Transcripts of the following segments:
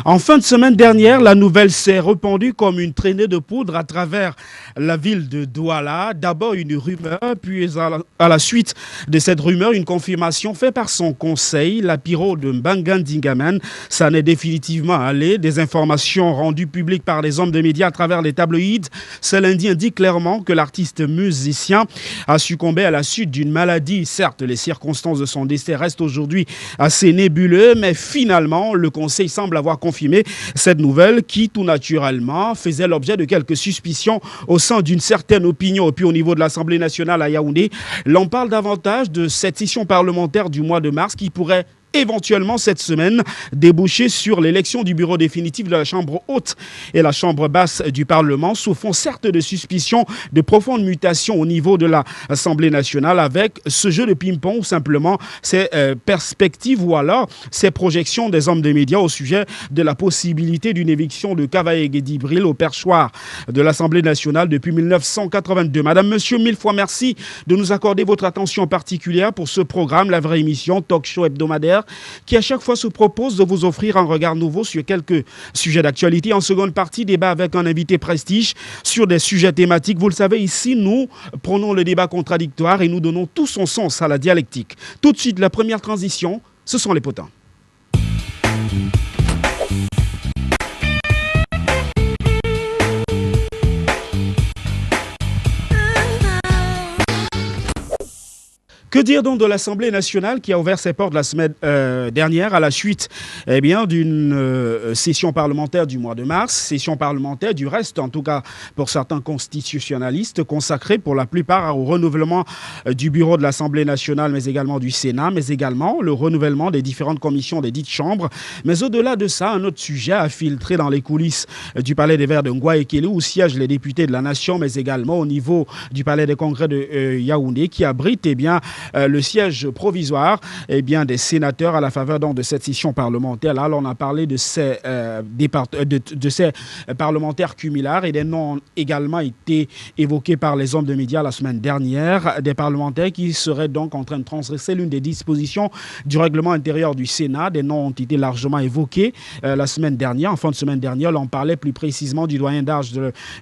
En fin de semaine dernière, la nouvelle s'est répandue comme une traînée de poudre à travers la ville de Douala. D'abord une rumeur, puis à la suite de cette rumeur, une confirmation faite par son conseil, la Piro de Mbangandingaman. Ça en est définitivement allé. Des informations rendues publiques par les hommes de médias à travers les tabloïds ce lundi indiquent clairement que l'artiste musicien a succombé à la suite d'une maladie. Certes, les circonstances de son décès restent aujourd'hui assez nébuleuses, mais finalement, le conseil semble avoir confirmé cette nouvelle qui, tout naturellement, faisait l'objet de quelques suspicions au sein d'une certaine opinion. Et puis au niveau de l'Assemblée nationale à Yaoundé, l'on parle davantage de cette session parlementaire du mois de mars qui pourrait éventuellement cette semaine déboucher sur l'élection du bureau définitif de la Chambre haute et la Chambre basse du Parlement, sous fond certes de suspicion de profondes mutations au niveau de l'Assemblée nationale avec ce jeu de ping-pong ou simplement ces perspectives ou alors ces projections des hommes des médias au sujet de la possibilité d'une éviction de Kavaye Guédibril au perchoir de l'Assemblée nationale depuis 1982. Madame, monsieur, mille fois merci de nous accorder votre attention particulière pour ce programme, la vraie émission talk show hebdomadaire qui à chaque fois se propose de vous offrir un regard nouveau sur quelques sujets d'actualité. En seconde partie, débat avec un invité prestige sur des sujets thématiques. Vous le savez, ici, nous prenons le débat contradictoire et nous donnons tout son sens à la dialectique. Tout de suite, la première transition, ce sont les potins. Que dire donc de l'Assemblée nationale qui a ouvert ses portes la semaine dernière à la suite d'une session parlementaire du mois de mars, session parlementaire du reste, en tout cas pour certains constitutionnalistes, consacrée pour la plupart au renouvellement du bureau de l'Assemblée nationale, mais également du Sénat, mais également le renouvellement des différentes commissions des dites chambres. Mais au-delà de ça, un autre sujet a filtré dans les coulisses du palais des Verts de Ngouaekele où siègent les députés de la nation, mais également au niveau du palais des congrès de Yaoundé qui abrite le siège provisoire des sénateurs à la faveur donc, de cette session parlementaire. Là, on a parlé de ces parlementaires cumulards et des noms ont également été évoqués par les hommes de médias la semaine dernière, des parlementaires qui seraient donc en train de transgresser l'une des dispositions du règlement intérieur du Sénat. Des noms ont été largement évoqués la semaine dernière. En fin de semaine dernière, on parlait plus précisément du doyen d'âge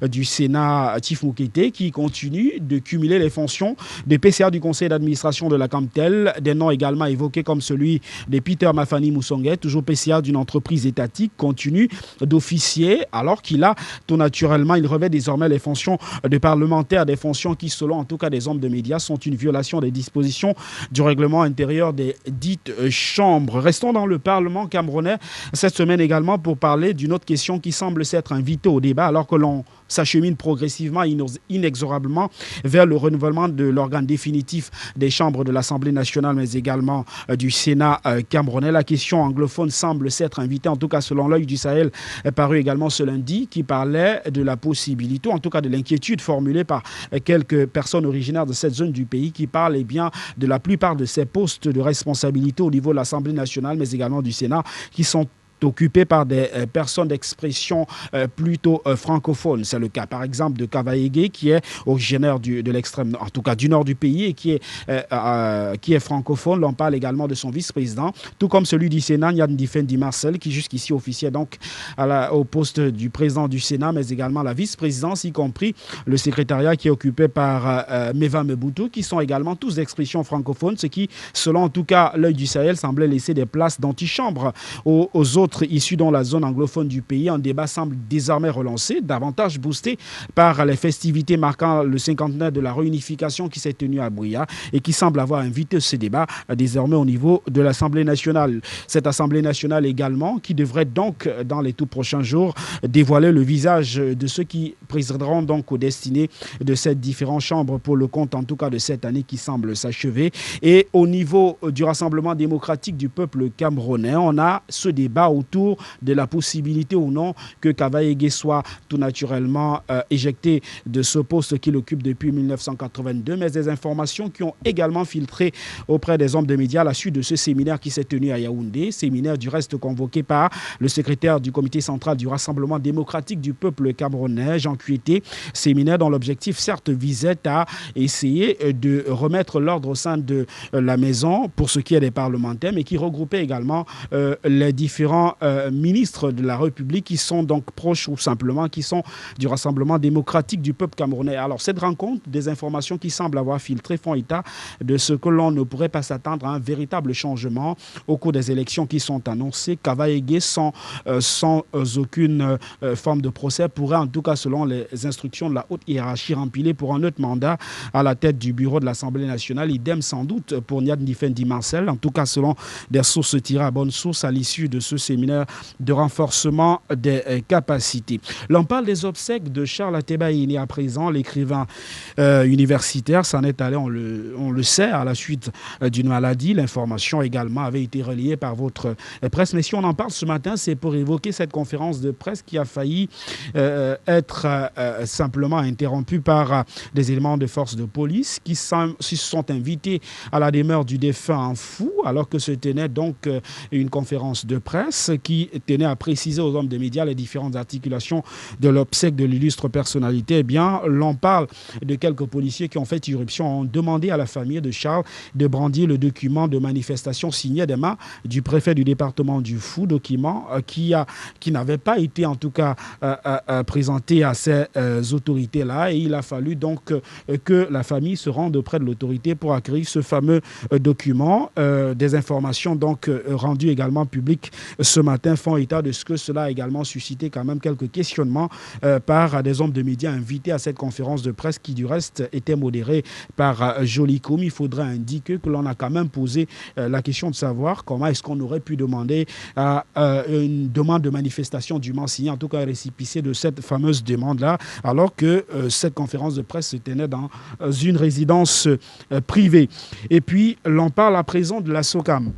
du Sénat, Tif Moukete, qui continue de cumuler les fonctions de PCA du conseil d'administration de la Camtel, des noms également évoqués comme celui de Peter Mafani Moussonguet, toujours PCA d'une entreprise étatique, continue d'officier, alors qu'il a tout naturellement, il revêt désormais les fonctions de parlementaire, des fonctions qui, selon en tout cas des hommes de médias, sont une violation des dispositions du règlement intérieur des dites chambres. Restons dans le Parlement camerounais cette semaine également pour parler d'une autre question qui semble s'être invitée au débat alors que l'on s'achemine progressivement, inexorablement vers le renouvellement de l'organe définitif des chambres de l'Assemblée nationale, mais également du Sénat camerounais. La question anglophone semble s'être invitée, en tout cas selon l'œil du Sahel, paru également ce lundi, qui parlait de la possibilité, en tout cas de l'inquiétude formulée par quelques personnes originaires de cette zone du pays qui parlent de la plupart de ces postes de responsabilité au niveau de l'Assemblée nationale, mais également du Sénat, qui sont occupés par des personnes d'expression plutôt francophone. C'est le cas, par exemple, de Kavaye, qui est originaire de l'extrême, en tout cas du nord du pays, et qui est francophone. L'on parle également de son vice-président, tout comme celui du Sénat, Yann Difendi Marcel, qui jusqu'ici officiait donc au poste du président du Sénat, mais également la vice-présidence, y compris le secrétariat qui est occupé par Meva Meboutou, qui sont également tous d'expression francophone, ce qui, selon en tout cas l'œil du Sahel, semblait laisser des places d'antichambre aux autres issus dans la zone anglophone du pays. Un débat semble désormais relancé, davantage boosté par les festivités marquant le cinquantenaire de la réunification qui s'est tenue à Bouya et qui semble avoir invité ce débat désormais au niveau de l'Assemblée nationale. Cette Assemblée nationale également qui devrait donc dans les tout prochains jours dévoiler le visage de ceux qui présideront donc aux destinées de ces différentes chambres pour le compte en tout cas de cette année qui semble s'achever. Et au niveau du Rassemblement démocratique du peuple camerounais, on a ce débat autour de la possibilité ou non que Kavaye soit tout naturellement éjecté de ce poste qu'il occupe depuis 1982, mais des informations qui ont également filtré auprès des hommes de médias à la suite de ce séminaire qui s'est tenu à Yaoundé, séminaire du reste convoqué par le secrétaire du comité central du Rassemblement démocratique du peuple camerounais, Jean Kuité, séminaire dont l'objectif certes visait à essayer de remettre l'ordre au sein de la maison pour ce qui est des parlementaires, mais qui regroupait également les différents différents ministres de la République qui sont donc proches ou simplement qui sont du Rassemblement démocratique du peuple camerounais. Alors, cette rencontre, des informations qui semblent avoir filtré font état de ce que l'on ne pourrait pas s'attendre à un véritable changement au cours des élections qui sont annoncées. Kavaégué, sans aucune forme de procès, pourrait en tout cas, selon les instructions de la haute hiérarchie, rempiler pour un autre mandat à la tête du bureau de l'Assemblée nationale. Idem sans doute pour Niad Ndifendi Marcel, en tout cas selon des sources tirées à bonne source à l'issue de ce séminaire de renforcement des capacités. L'on parle des obsèques de Charles Atebaïni à présent, l'écrivain universitaire s'en est allé, on le sait, à la suite d'une maladie. L'information également avait été relayée par votre presse. Mais si on en parle ce matin, c'est pour évoquer cette conférence de presse qui a failli être simplement interrompue par des éléments de force de police qui se sont invités à la demeure du défunt en fou, alors que se tenait donc une conférence de presse qui tenait à préciser aux hommes des médias les différentes articulations de l'obsèque de l'illustre personnalité. Eh bien, l'on parle de quelques policiers qui ont fait irruption, ont demandé à la famille de Charles de brandir le document de manifestation signé des mains du préfet du département du Fou, document qui n'avait pas été en tout cas présenté à ces autorités-là, et il a fallu donc que la famille se rende auprès de l'autorité pour acquérir ce fameux document. Des informations donc rendues également publiques ce matin font état de ce que cela a également suscité quand même quelques questionnements par des hommes de médias invités à cette conférence de presse qui du reste était modérée par Jolicoum. Il faudrait indiquer que l'on a quand même posé la question de savoir comment est-ce qu'on aurait pu demander à une demande de manifestation dûment signée, en tout cas récipicée de cette fameuse demande-là, alors que cette conférence de presse se tenait dans une résidence privée. Et puis, l'on parle à présent de la SOCAM.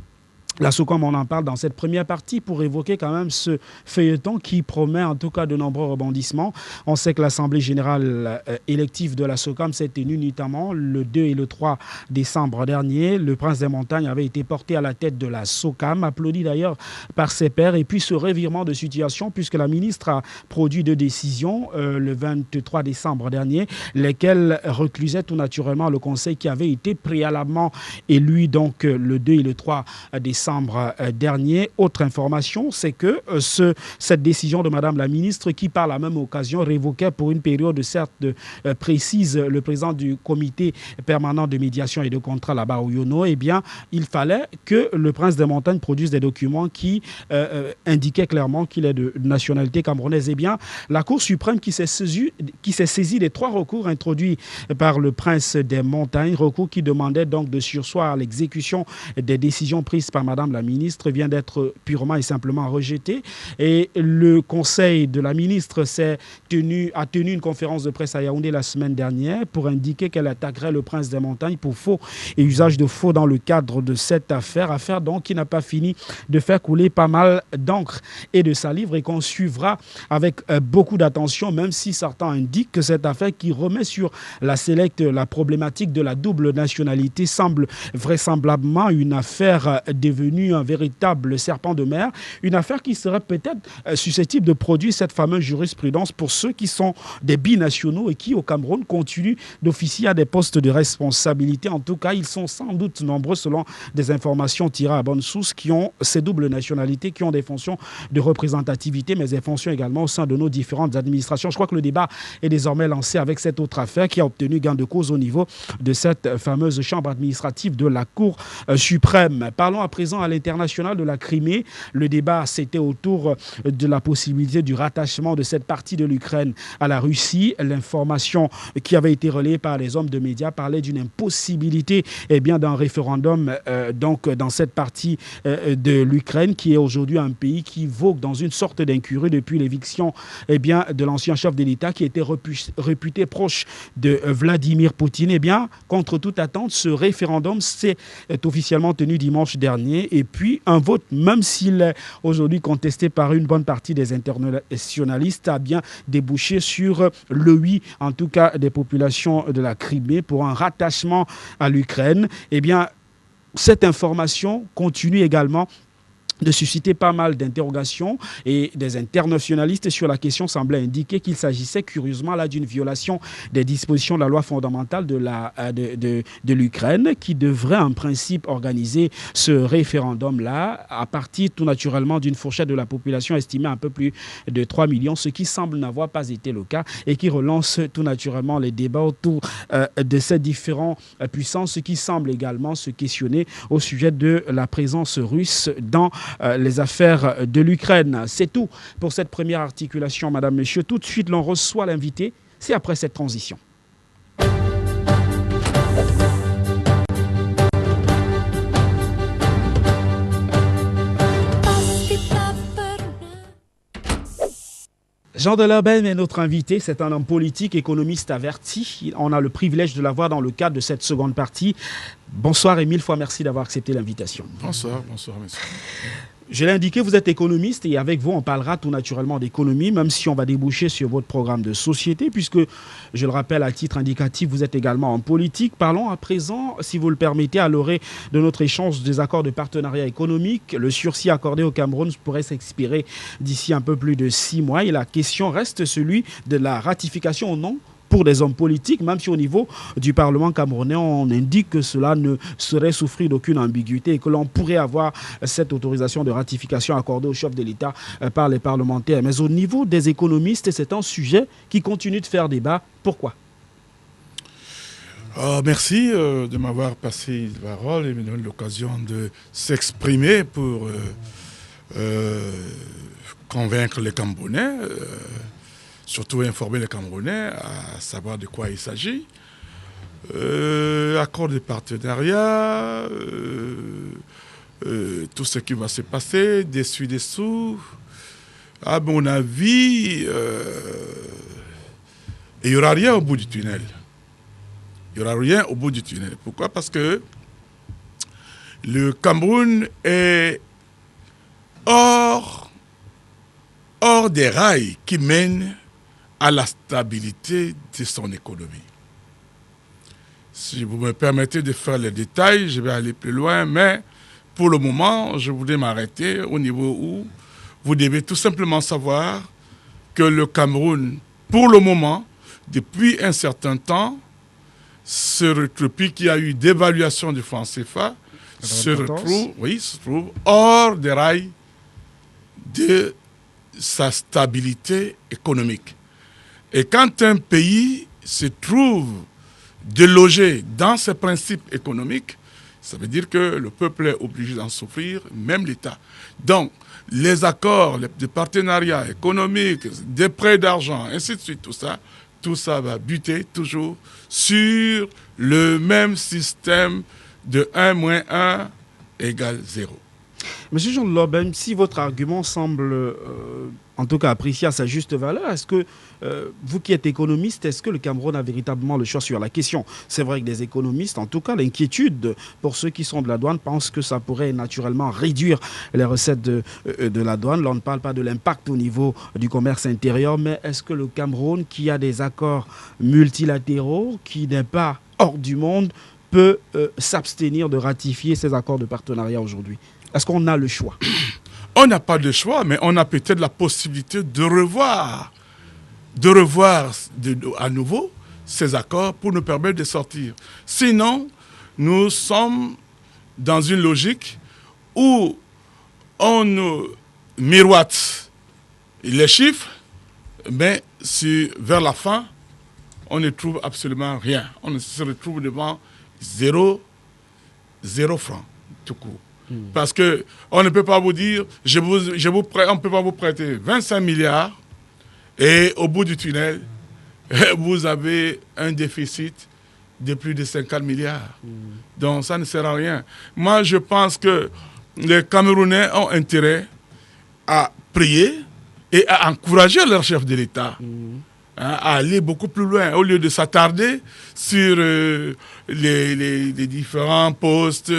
La SOCAM, on en parle dans cette première partie pour évoquer quand même ce feuilleton qui promet en tout cas de nombreux rebondissements. On sait que l'Assemblée générale élective de la SOCAM s'est tenue notamment le 2 et le 3 décembre dernier. Le prince des montagnes avait été porté à la tête de la SOCAM, applaudi d'ailleurs par ses pairs. Et puis ce revirement de situation, puisque la ministre a produit 2 décisions le 23 décembre dernier, lesquelles reclusaient tout naturellement le conseil qui avait été préalablement élu donc le 2 et le 3 décembre dernier. Autre information, c'est que cette décision de Madame la ministre, qui par la même occasion révoquait pour une période certes précise le président du comité permanent de médiation et de contrat là-bas au Yono, eh bien, il fallait que le prince des montagnes produise des documents qui indiquaient clairement qu'il est de nationalité camerounaise. Eh bien, la Cour suprême qui s'est saisie des 3 recours introduits par le prince des montagnes, recours qui demandait donc de surseoir à l'exécution des décisions prises par Madame la ministre, vient d'être purement et simplement rejeté. Et le conseil de la ministre a tenu une conférence de presse à Yaoundé la semaine dernière pour indiquer qu'elle attaquerait le prince des montagnes pour faux et usage de faux dans le cadre de cette affaire donc qui n'a pas fini de faire couler pas mal d'encre et de salive et qu'on suivra avec beaucoup d'attention, même si certains indiquent que cette affaire qui remet sur la sellette la problématique de la double nationalité semble vraisemblablement une affaire devenue un véritable serpent de mer, une affaire qui serait peut-être susceptible de produire cette fameuse jurisprudence pour ceux qui sont des binationaux et qui au Cameroun continuent d'officier à des postes de responsabilité. En tout cas, ils sont sans doute nombreux selon des informations tirées à bonne source qui ont ces doubles nationalités, qui ont des fonctions de représentativité, mais des fonctions également au sein de nos différentes administrations. Je crois que le débat est désormais lancé avec cette autre affaire qui a obtenu gain de cause au niveau de cette fameuse chambre administrative de la Cour suprême. Parlons à présent à l'international de la Crimée. Le débat, c'était autour de la possibilité du rattachement de cette partie de l'Ukraine à la Russie. L'information qui avait été relayée par les hommes de médias parlait d'une impossibilité d'un référendum donc dans cette partie de l'Ukraine qui est aujourd'hui un pays qui vogue dans une sorte d'incurie depuis l'éviction de l'ancien chef de l'État qui était réputé proche de Vladimir Poutine. Contre toute attente, ce référendum s'est officiellement tenu dimanche dernier. Et puis, un vote, même s'il est aujourd'hui contesté par une bonne partie des internationalistes, a bien débouché sur le oui, en tout cas des populations de la Crimée, pour un rattachement à l'Ukraine. Cette information continue également de susciter pas mal d'interrogations et des internationalistes sur la question semblaient indiquer qu'il s'agissait curieusement là d'une violation des dispositions de la loi fondamentale de l'Ukraine qui devrait en principe organiser ce référendum-là à partir tout naturellement d'une fourchette de la population estimée à un peu plus de 3 millions, ce qui semble n'avoir pas été le cas et qui relance tout naturellement les débats autour de ces différentes puissances, ce qui semble également se questionner au sujet de la présence russe dans les affaires de l'Ukraine. C'est tout pour cette première articulation, madame, monsieur. Tout de suite, l'on reçoit l'invité. C'est après cette transition. Jean Delabenne est notre invité, c'est un homme politique, économiste averti. On a le privilège de l'avoir dans le cadre de cette seconde partie. Bonsoir et mille fois merci d'avoir accepté l'invitation. Bonsoir, monsieur. Je l'ai indiqué, vous êtes économiste et avec vous, on parlera tout naturellement d'économie, même si on va déboucher sur votre programme de société, puisque, je le rappelle à titre indicatif, vous êtes également en politique. Parlons à présent, si vous le permettez, à l'orée de notre échange des accords de partenariat économique. Le sursis accordé au Cameroun pourrait s'expirer d'ici un peu plus de 6 mois et la question reste celui de la ratification ou non pour des hommes politiques, même si au niveau du Parlement camerounais, on indique que cela ne saurait souffrir d'aucune ambiguïté et que l'on pourrait avoir cette autorisation de ratification accordée au chef de l'État par les parlementaires. Mais au niveau des économistes, c'est un sujet qui continue de faire débat. Pourquoi ? Merci de m'avoir passé la parole et me donner l'occasion de s'exprimer pour convaincre les Camerounais, surtout informer les Camerounais à savoir de quoi il s'agit. Accord de partenariat, tout ce qui va se passer, dessous. À mon avis, il n'y aura rien au bout du tunnel. Pourquoi ? Parce que le Cameroun est hors des rails qui mènent à la stabilité de son économie. Si vous me permettez de faire les détails, je vais aller plus loin, mais pour le moment, je voudrais m'arrêter au niveau où vous devez tout simplement savoir que le Cameroun, pour le moment, depuis un certain temps, depuis qu'il y a eu dévaluation du franc CFA, se retrouve hors des rails de sa stabilité économique. Et quand un pays se trouve délogé dans ses principes économiques, ça veut dire que le peuple est obligé d'en souffrir, même l'État. Donc, les accords de partenariat économique, des prêts d'argent, ainsi de suite, tout ça va buter toujours sur le même système de 1 moins 1 égale 0. Monsieur Jean Delabenne, si votre argument semble, en tout cas apprécié à sa juste valeur, est-ce que, vous qui êtes économiste, est-ce que le Cameroun a véritablement le choix sur la question ? C'est vrai que des économistes, en tout cas l'inquiétude pour ceux qui sont de la douane, pensent que ça pourrait naturellement réduire les recettes de la douane. Là, on ne parle pas de l'impact au niveau du commerce intérieur, mais est-ce que le Cameroun, qui a des accords multilatéraux, qui n'est pas hors du monde, peut s'abstenir de ratifier ces accords de partenariat aujourd'hui ? Est-ce qu'on a le choix ? On n'a pas de choix, mais on a peut-être la possibilité de revoir à nouveau ces accords pour nous permettre de sortir. Sinon, nous sommes dans une logique où on nous miroite les chiffres, mais vers la fin, on ne trouve absolument rien. On se retrouve devant zéro franc, tout court. Parce qu'on ne peut pas vous dire, on ne peut pas vous prêter 25 milliards et au bout du tunnel, vous avez un déficit de plus de 50 milliards. Donc ça ne sert à rien. Moi, je pense que les Camerounais ont intérêt à prier et à encourager leur chef de l'État. À aller beaucoup plus loin, au lieu de s'attarder sur les différents postes,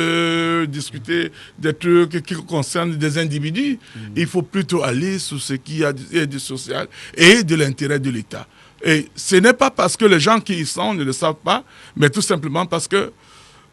discuter des trucs qui concernent des individus. Il faut plutôt aller sur ce qui a du social et de l'intérêt de l'État. Et ce n'est pas parce que les gens qui y sont ne le savent pas, mais tout simplement parce que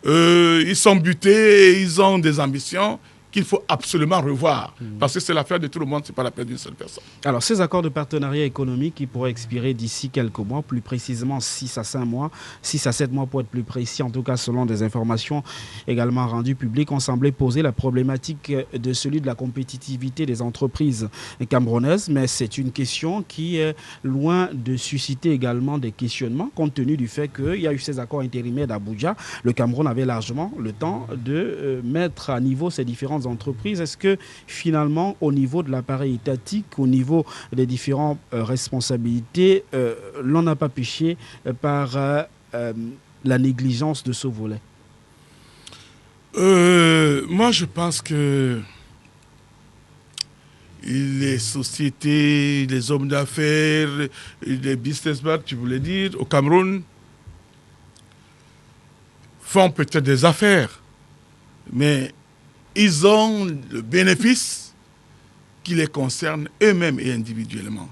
ils sont butés et ils ont des ambitions qu'il faut absolument revoir. Parce que c'est l'affaire de tout le monde, ce n'est pas l'affaire d'une seule personne. Alors, ces accords de partenariat économique qui pourraient expirer d'ici quelques mois, plus précisément 6 à 5 mois, 6 à 7 mois pour être plus précis, en tout cas selon des informations également rendues publiques, ont semblé poser la problématique de celui de la compétitivité des entreprises camerounaises. Mais c'est une question qui est loin de susciter également des questionnements, compte tenu du fait qu'il y a eu ces accords intérimaires d'Abuja. Le Cameroun avait largement le temps de mettre à niveau ces différentes entreprises. Est-ce que finalement, au niveau de l'appareil étatique, au niveau des différentes responsabilités, l'on n'a pas péché par la négligence de ce volet? Moi, je pense que les sociétés, les hommes d'affaires, les businessmen, tu voulais dire, au Cameroun, font peut-être des affaires, mais ils ont le bénéfice qui les concerne eux-mêmes et individuellement.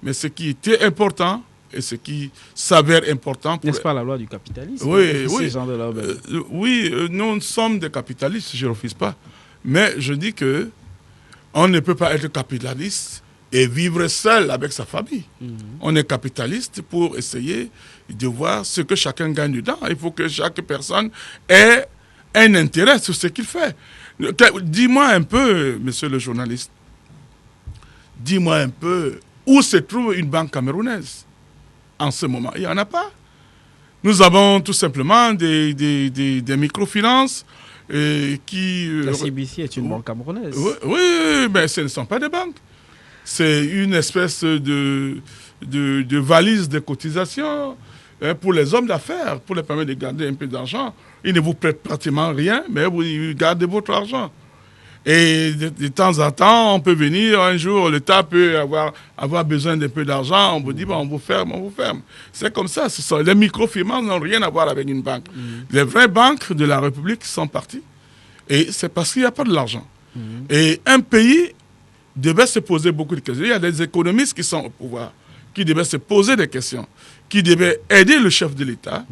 Mais ce qui était important et ce qui s'avère important... N'est-ce pas la loi du capitalisme? Oui, oui. Oui, nous sommes des capitalistes, je ne refuse pas. Mais je dis que on ne peut pas être capitaliste et vivre seul avec sa famille. On est capitaliste pour essayer de voir ce que chacun gagne dedans. Il faut que chaque personne ait un intérêt sur ce qu'il fait. Dis-moi un peu, monsieur le journaliste, dis-moi un peu où se trouve une banque camerounaise en ce moment. Il n'y en a pas. Nous avons tout simplement des microfinances qui... La CBC est une banque camerounaise. Oui, mais ce ne sont pas des banques. C'est une espèce de valise de cotisation pour les hommes d'affaires, pour les permettre de garder un peu d'argent. Ils ne vous prêtent pratiquement rien, mais vous gardez votre argent. Et de temps en temps, on peut venir, un jour, l'État peut avoir besoin d'un peu d'argent, on vous dit, bon, on vous ferme. C'est comme ça. Les microfinances n'ont rien à voir avec une banque. Les vraies banques de la République sont parties. Et c'est parce qu'il n'y a pas de l'argent. Et un pays devait se poser beaucoup de questions. Il y a des économistes qui sont au pouvoir, qui devaient se poser des questions, qui devaient aider le chef de l'État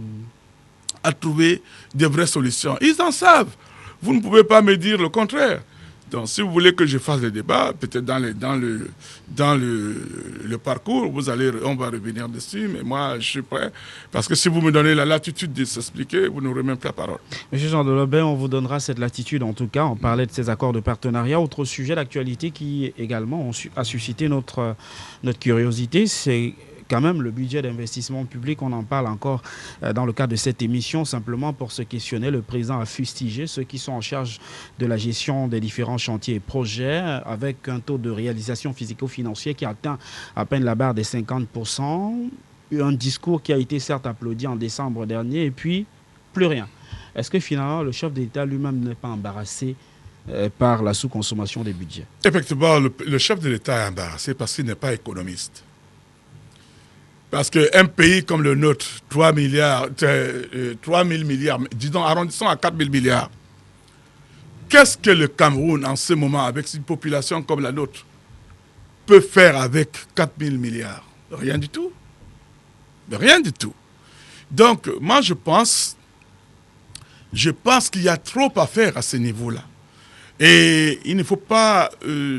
à trouver des vraies solutions. Ils en savent. Vous ne pouvez pas me dire le contraire. Donc, si vous voulez que je fasse le débat, peut-être dans le parcours, on va revenir dessus, mais moi, je suis prêt. Parce que si vous me donnez la latitude de s'expliquer, vous n'aurez même plus la parole. Monsieur Jean Delobet, on vous donnera cette latitude, en tout cas. On parlait de ces accords de partenariat. Autre sujet d'actualité qui également a suscité notre curiosité, c'est quand même le budget d'investissement public. On en parle encore dans le cadre de cette émission, simplement pour se questionner. Le président a fustigé ceux qui sont en charge de la gestion des différents chantiers et projets, avec un taux de réalisation physico-financier qui atteint à peine la barre des 50%. Un discours qui a été certes applaudi en décembre dernier, et puis plus rien. Est-ce que finalement le chef d'État lui-même n'est pas embarrassé par la sous-consommation des budgets? Effectivement, le chef de l'État est embarrassé parce qu'il n'est pas économiste. Parce qu'un pays comme le nôtre, 3 000 milliards, disons, arrondissons à 4 000 milliards, qu'est-ce que le Cameroun, en ce moment, avec une population comme la nôtre, peut faire avec 4 000 milliards? Rien du tout. Rien du tout. Donc, moi, je pense qu'il y a trop à faire à ce niveau-là. Et il ne faut pas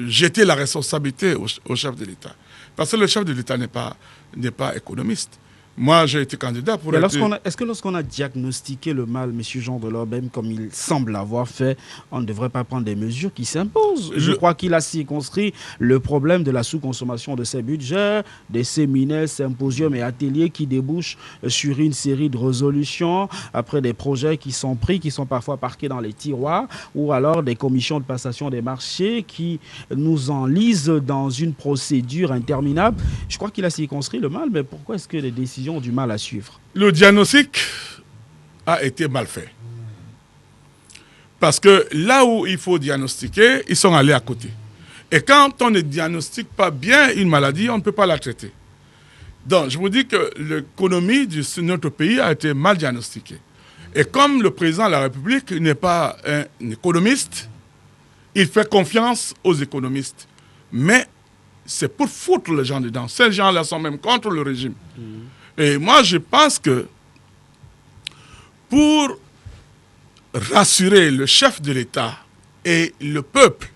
jeter la responsabilité au chef de l'État. Parce que le chef de l'État n'est pas économiste. Moi, j'ai été candidat pour être... Est-ce que lorsqu'on a diagnostiqué le mal, M. Jean Delobet, comme il semble l'avoir fait, on ne devrait pas prendre des mesures qui s'imposent? Je crois qu'il a circonscrit le problème de la sous-consommation de ses budgets, des séminaires, symposiums et ateliers qui débouchent sur une série de résolutions, après des projets qui sont pris, qui sont parfois parqués dans les tiroirs, ou alors des commissions de passation des marchés qui nous enlisent dans une procédure interminable. Je crois qu'il a circonscrit le mal, mais pourquoi est-ce que les décisions ont du mal à suivre? Le diagnostic a été mal fait. Parce que là où il faut diagnostiquer, ils sont allés à côté. Et quand on ne diagnostique pas bien une maladie, on ne peut pas la traiter. Donc, je vous dis que l'économie de notre pays a été mal diagnostiquée. Et comme le président de la République n'est pas un économiste, il fait confiance aux économistes. Mais c'est pour foutre les gens dedans. Ces gens-là sont même contre le régime. Et moi, je pense que pour rassurer le chef de l'État et le peuple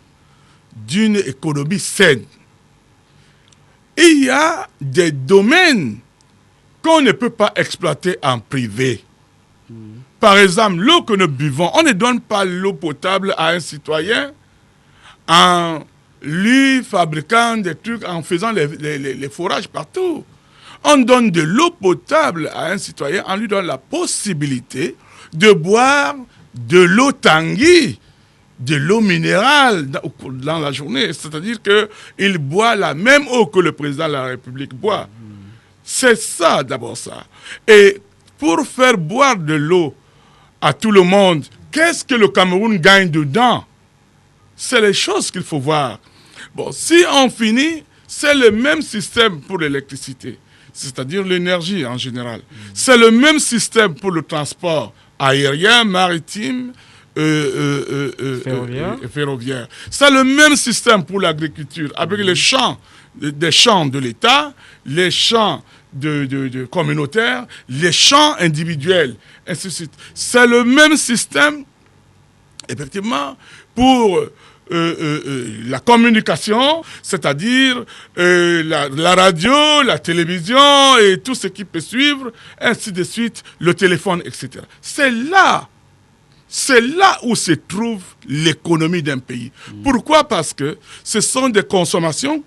d'une économie saine, il y a des domaines qu'on ne peut pas exploiter en privé. Par exemple, l'eau que nous buvons, on ne donne pas l'eau potable à un citoyen en lui fabriquant des trucs, en faisant les forages partout. On donne de l'eau potable à un citoyen, on lui donne la possibilité de boire de l'eau tanguy, de l'eau minérale dans la journée. C'est-à-dire qu'il boit la même eau que le président de la République boit. C'est ça, d'abord ça. Et pour faire boire de l'eau à tout le monde, qu'est-ce que le Cameroun gagne dedans? C'est les choses qu'il faut voir. Bon, si on finit, c'est le même système pour l'électricité, c'est-à-dire l'énergie en général. C'est le même système pour le transport aérien, maritime, ferroviaire. C'est le même système pour l'agriculture, avec les champs, des champs de l'État, les champs de communautaires, les champs individuels, ainsi de suite. C'est le même système, effectivement, pour la communication, c'est-à-dire la radio, la télévision et tout ce qui peut suivre, ainsi de suite, le téléphone, etc. C'est là où se trouve l'économie d'un pays. Pourquoi? Parce que ce sont des consommations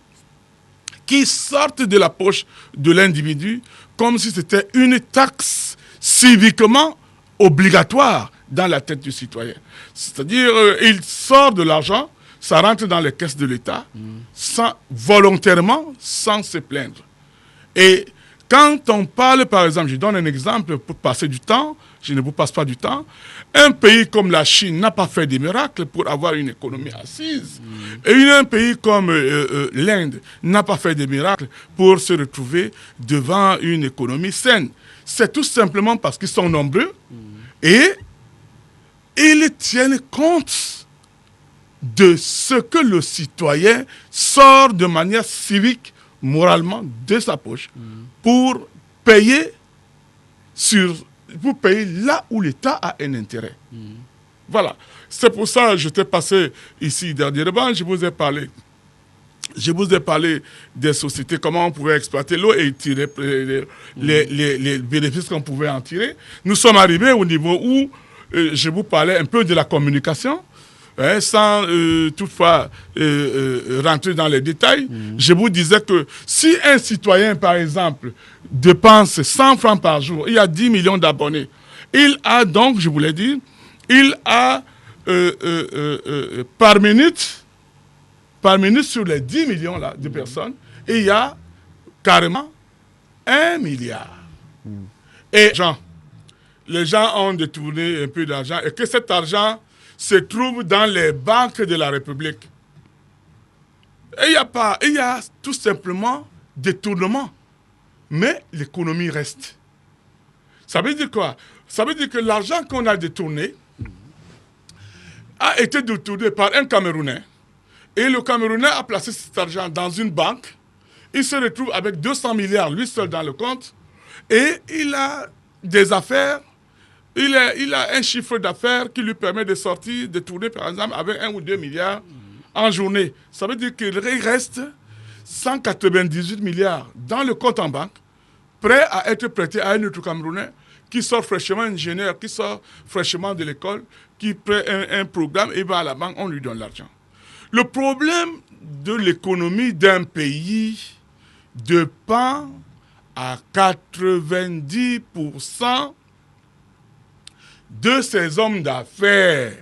qui sortent de la poche de l'individu comme si c'était une taxe civiquement obligatoire dans la tête du citoyen. C'est-à-dire, il sort de l'argent, ça rentre dans les caisses de l'État, volontairement, sans se plaindre. Et quand on parle, par exemple, je donne un exemple pour passer du temps, je ne vous passe pas du temps, un pays comme la Chine n'a pas fait des miracles pour avoir une économie assise. Et un pays comme l'Inde n'a pas fait des miracles pour se retrouver devant une économie saine. C'est tout simplement parce qu'ils sont nombreux et ils tiennent compte de ce que le citoyen sort de manière civique, moralement, de sa poche pour payer là où l'État a un intérêt. Voilà. C'est pour ça que je t'ai passé ici dernièrement, je vous ai parlé des sociétés, comment on pouvait exploiter l'eau et tirer les bénéfices qu'on pouvait en tirer. Nous sommes arrivés au niveau où je vous parlais un peu de la communication, sans toutefois rentrer dans les détails. Je vous disais que si un citoyen, par exemple, dépense 100 francs par jour, il y a 10 millions d'abonnés, il a donc, je vous l'ai dit, il a par minute sur les 10 millions là, de personnes, il y a carrément 1 milliard. Et les gens ont détourné un peu d'argent et que cet argent se trouve dans les banques de la République. Et il y a tout simplement détournement. Mais l'économie reste. Ça veut dire quoi? Ça veut dire que l'argent qu'on a détourné a été détourné par un Camerounais. Et le Camerounais a placé cet argent dans une banque. Il se retrouve avec 200 milliards, lui seul dans le compte. Et il a des affaires. Il a un chiffre d'affaires qui lui permet de sortir, de tourner par exemple avec 1 ou 2 milliards en journée. Ça veut dire qu'il reste 198 milliards dans le compte en banque, prêt à être prêté à un autre Camerounais qui sort fraîchement ingénieur, qui sort fraîchement de l'école, qui prête un programme et va à la banque, on lui donne l'argent. Le problème de l'économie d'un pays dépend à 90% de ces hommes d'affaires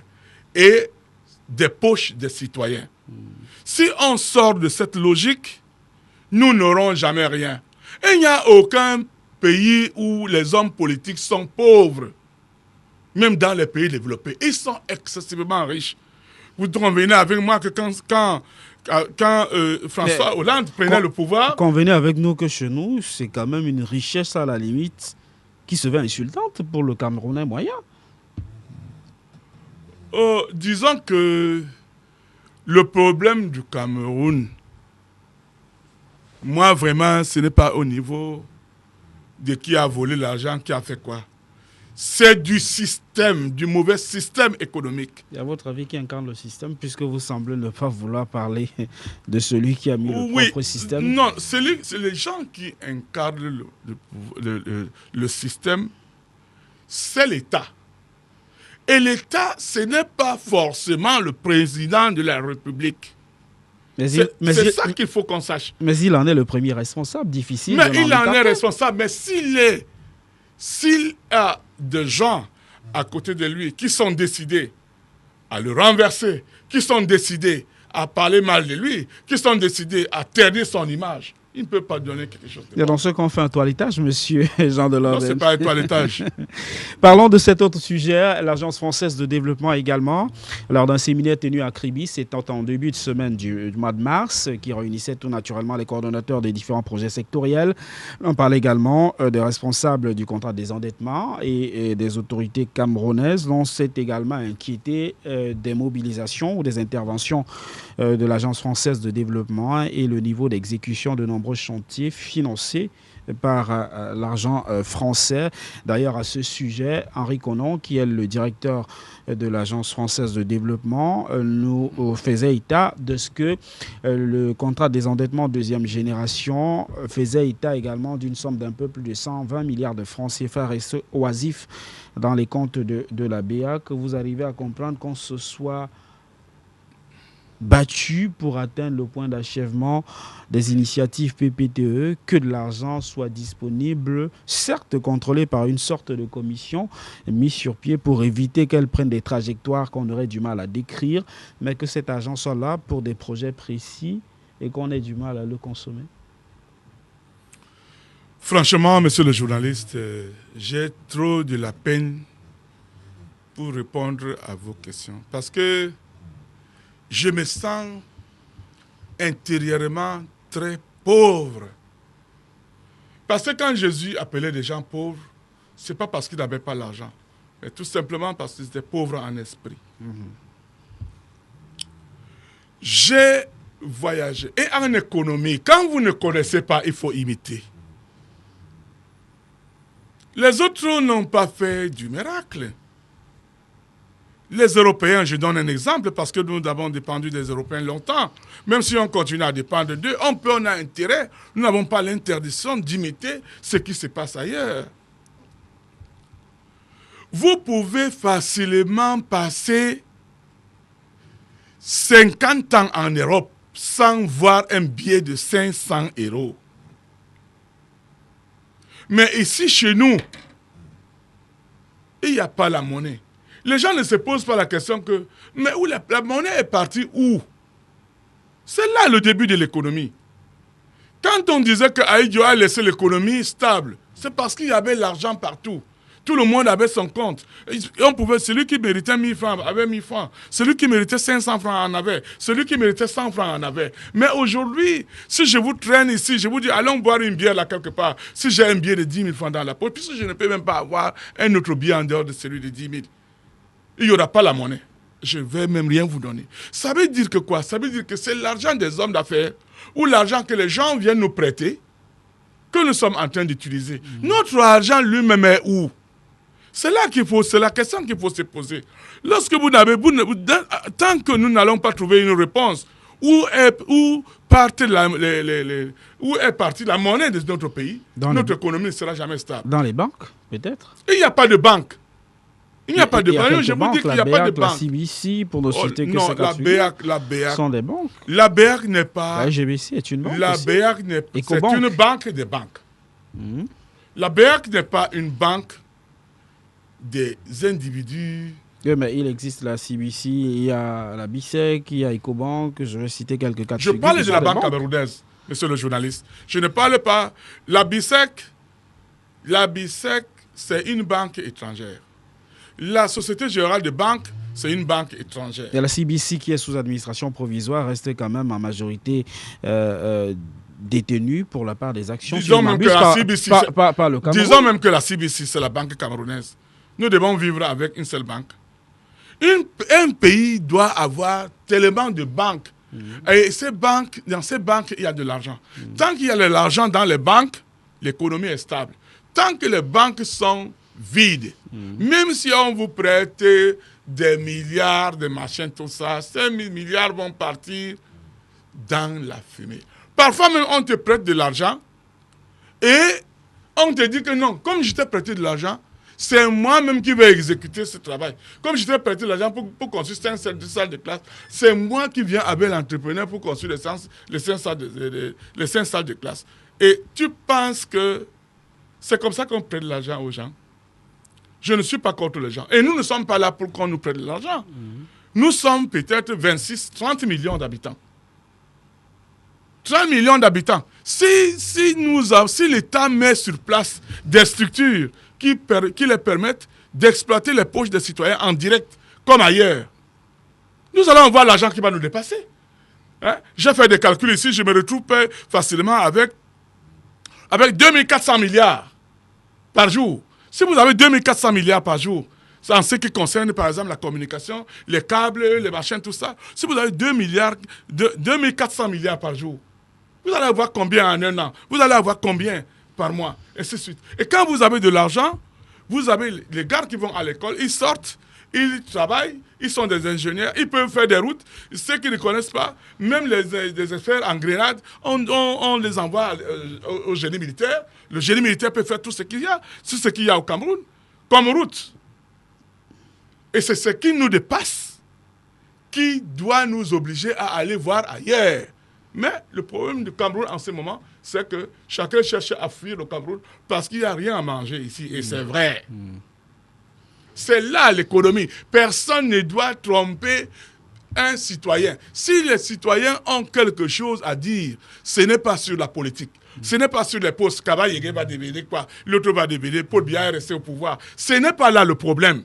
et des poches des citoyens. Si on sort de cette logique, nous n'aurons jamais rien. Et il n'y a aucun pays où les hommes politiques sont pauvres, même dans les pays développés. Ils sont excessivement riches. Vous convenez avec moi que quand François Hollande prenait le pouvoir... Convenez avec nous que chez nous, c'est quand même une richesse à la limite qui se veut insultante pour le Camerounais moyen. Disons que le problème du Cameroun, moi vraiment, ce n'est pas au niveau de qui a volé l'argent, qui a fait quoi. c'est du système, du mauvais système économique. Et à votre avis, qui incarne le système, puisque vous semblez ne pas vouloir parler de celui qui a mis le propre système? Non, c'est les gens qui incarnent le système, c'est l'État. Et l'État, ce n'est pas forcément le président de la République. C'est ça qu'il faut qu'on sache. Mais il en est le premier responsable, difficile. Mais il en est responsable. Mais s'il a des gens à côté de lui qui sont décidés à le renverser, qui sont décidés à parler mal de lui, qui sont décidés à ternir son image, il ne peut pas donner quelque chose de bon. Et dans ce qu'on fait un toilettage, monsieur Jean Delorme. Non, ce n'est pas un toilettage. Parlons de cet autre sujet, l'Agence française de développement également, lors d'un séminaire tenu à Kribi, c'était en début de semaine du mois de mars, qui réunissait tout naturellement les coordonnateurs des différents projets sectoriels. On parlait également des responsables du contrat des endettements et des autorités camerounaises. On s'est également inquiété des mobilisations ou des interventions de l'Agence française de développement et le niveau d'exécution de nombreux chantiers financés par l'argent français. D'ailleurs, à ce sujet, Henri Konon, qui est le directeur de l'Agence française de développement, nous faisait état de ce que le contrat des endettements deuxième génération faisait état également d'une somme d'un peu plus de 120 milliards de francs CFA restés oisifs dans les comptes de la BA, que vous arrivez à comprendre qu'on se soit battu pour atteindre le point d'achèvement des initiatives PPTE, que de l'argent soit disponible, certes contrôlé par une sorte de commission mise sur pied pour éviter qu'elle prenne des trajectoires qu'on aurait du mal à décrire, mais que cet argent soit là pour des projets précis et qu'on ait du mal à le consommer? Franchement, monsieur le journaliste, j'ai trop de la peine pour répondre à vos questions. Parce que je me sens intérieurement très pauvre. Parce que quand Jésus appelait des gens pauvres, ce n'est pas parce qu'ils n'avaient pas l'argent, mais tout simplement parce qu'ils étaient pauvres en esprit. J'ai voyagé. Et en économie, quand vous ne connaissez pas, il faut imiter. Les autres n'ont pas fait du miracle. Les Européens, je donne un exemple parce que nous avons dépendu des Européens longtemps. Même si on continue à dépendre d'eux, on a intérêt, nous n'avons pas l'interdiction d'imiter ce qui se passe ailleurs. Vous pouvez facilement passer 50 ans en Europe sans voir un billet de 500 €. Mais ici, chez nous, il n'y a pas la monnaie. Les gens ne se posent pas la question que, mais où la monnaie est partie où? C'est là le début de l'économie. Quand on disait que Haïdjo a laissé l'économie stable, c'est parce qu'il y avait l'argent partout. Tout le monde avait son compte. Et on pouvait, celui qui méritait 1000 francs avait 1000 francs. Celui qui méritait 500 francs en avait. Celui qui méritait 100 francs en avait. Mais aujourd'hui, si je vous traîne ici, je vous dis, allons boire une bière là quelque part. Si j'ai un billet de 10 000 francs dans la poche, puisque je ne peux même pas avoir un autre billet en dehors de celui de 10 000. Il n'y aura pas la monnaie. Je ne vais même rien vous donner. Ça veut dire que quoi? Ça veut dire que c'est l'argent des hommes d'affaires ou l'argent que les gens viennent nous prêter que nous sommes en train d'utiliser. Notre argent lui-même est où? C'est la question qu'il faut se poser. Lorsque tant que nous n'allons pas trouver une réponse, où est partie la monnaie de notre pays, notre économie ne sera jamais stable. Dans les banques, peut-être? Il n'y a pas de banque. Il n'y a pas de banque. Je vous dis qu'il n'y a pas de banque. La CBC, pour ne citer que non, ces la BEAC sont des banques. La BEAC n'est pas... La GBC est une banque. La BEAC c'est une banque des banques. La BEAC n'est pas une banque des individus. Oui, mais il existe la CBC, il y a la BICEC, il y a Ecobank, je vais citer quelques cas de figure. Je parle de la banque camerounaise, monsieur le journaliste. Je ne parle pas... La BICEC, c'est une banque étrangère. La Société Générale de Banque, c'est une banque étrangère. Et la CBC qui est sous administration provisoire reste quand même en majorité détenue pour la part des actions. Disons même que la CBC, le Cameroun. Disons même que la CBC, c'est la banque camerounaise. Nous devons vivre avec une seule banque. Un pays doit avoir tellement de banques. Et dans ces banques, il y a de l'argent. Tant qu'il y a de l'argent dans les banques, l'économie est stable. Tant que les banques sont vide. Même si on vous prête des milliards, des machins, tout ça, ces milliards vont partir dans la fumée. Parfois même, on te prête de l'argent et on te dit que non, comme je t'ai prêté de l'argent, c'est moi-même qui vais exécuter ce travail. Comme je t'ai prêté de l'argent pour construire 5 salles de classe, c'est moi qui viens avec l'entrepreneur pour construire les 5 salles de classe. Et tu penses que c'est comme ça qu'on prête de l'argent aux gens? Je ne suis pas contre les gens. Et nous ne sommes pas là pour qu'on nous prête de l'argent. Nous sommes peut-être 26, 30 millions d'habitants. 30 millions d'habitants. Si l'État met sur place des structures qui les permettent d'exploiter les poches des citoyens en direct, comme ailleurs, nous allons voir l'argent qui va nous dépasser. Hein? J'ai fait des calculs ici, je me retrouve facilement avec 2400 milliards par jour. Si vous avez 2400 milliards par jour, en ce qui concerne par exemple la communication, les câbles, les machins, tout ça, si vous avez 2400 milliards par jour, vous allez avoir combien en un an? Vous allez avoir combien par mois? Et ainsi de suite. Et quand vous avez de l'argent, vous avez les gars qui vont à l'école, ils sortent, ils travaillent, ils sont des ingénieurs, ils peuvent faire des routes. Ceux qui ne connaissent pas, même les experts en grenade, on les envoie au génie militaire. Le génie militaire peut faire tout ce qu'il y a au Cameroun, comme route. Et c'est ce qui nous dépasse, qui doit nous obliger à aller voir ailleurs. Mais le problème du Cameroun en ce moment, c'est que chacun cherche à fuir le Cameroun parce qu'il n'y a rien à manger ici. Et c'est vrai. C'est là l'économie. Personne ne doit tromper un citoyen. Si les citoyens ont quelque chose à dire, ce n'est pas sur la politique. Ce n'est pas sur les postes. Kabaye va devenir quoi? L'autre va devenir Paul Biya rester au pouvoir. Ce n'est pas là le problème.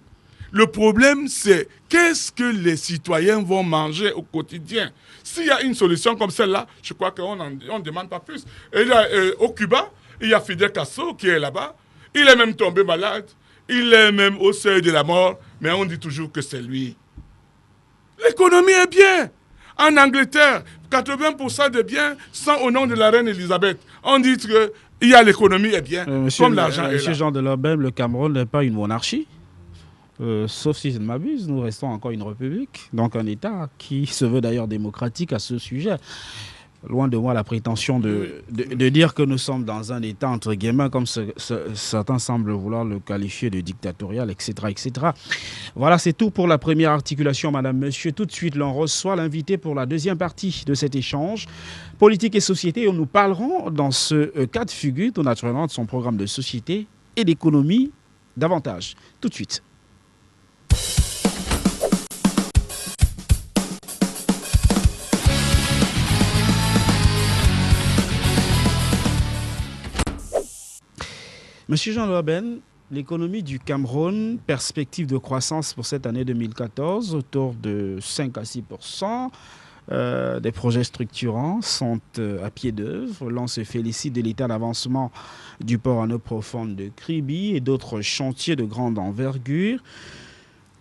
Le problème, c'est qu'est-ce que les citoyens vont manger au quotidien. S'il y a une solution comme celle-là, je crois qu'on ne demande pas plus. Et là, au Cuba, il y a Fidel Castro qui est là-bas. Il est même tombé malade. Il est même au seuil de la mort. Mais on dit toujours que c'est lui. L'économie est bien. En Angleterre, 80% des biens sont au nom de la reine Elisabeth. On dit qu'il y a l'économie est bien, comme l'argent est là. Monsieur Jean de Lobem, le Cameroun n'est pas une monarchie. Sauf si je ne m'abuse, nous restons encore une république, donc un État qui se veut d'ailleurs démocratique à ce sujet. Loin de moi la prétention de dire que nous sommes dans un État, entre guillemets, comme certains semblent vouloir le qualifier de dictatorial, etc. etc. Voilà, c'est tout pour la première articulation, madame, monsieur. Tout de suite, l'on reçoit l'invité pour la deuxième partie de cet échange. Politique et société, où nous parlerons dans ce cas de figure, tout naturellement, de son programme de société et d'économie davantage. Tout de suite. Monsieur Jean Lobem, l'économie du Cameroun, perspective de croissance pour cette année 2014, autour de 5 à 6%. Des projets structurants sont à pied d'œuvre. L'on se félicite de l'état d'avancement du port en eau profonde de Kribi et d'autres chantiers de grande envergure.